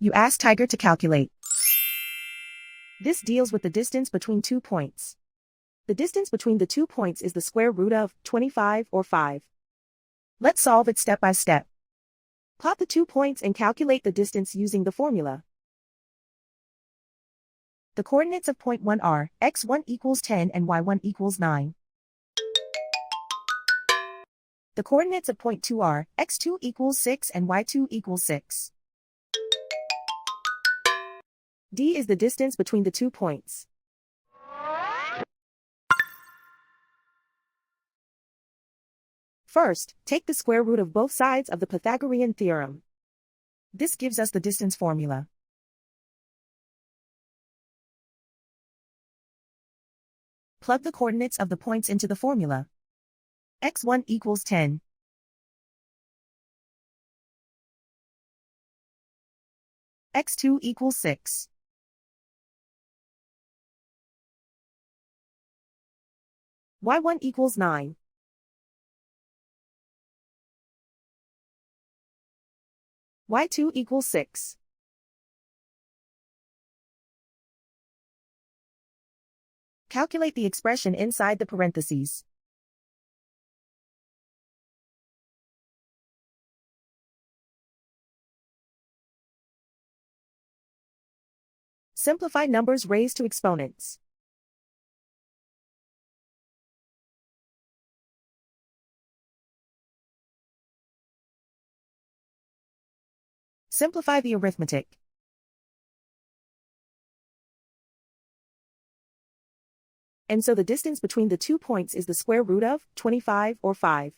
You ask Tiger to calculate. This deals with the distance between 2 points. The distance between the 2 points is the square root of 25 or 5. Let's solve it step by step. Plot the 2 points and calculate the distance using the formula. The coordinates of point 1 are x1 equals 10 and y1 equals 9. The coordinates of point 2 are x2 equals 6 and y2 equals 6. D is the distance between the 2 points. First, take the square root of both sides of the Pythagorean theorem. This gives us the distance formula. Plug the coordinates of the points into the formula. x1 equals 10. x2 equals 6. y1 equals 9. y2 equals 6. Calculate the expression inside the parentheses. Simplify numbers raised to exponents. Simplify the arithmetic. And so the distance between the 2 points is the square root of 25 or 5.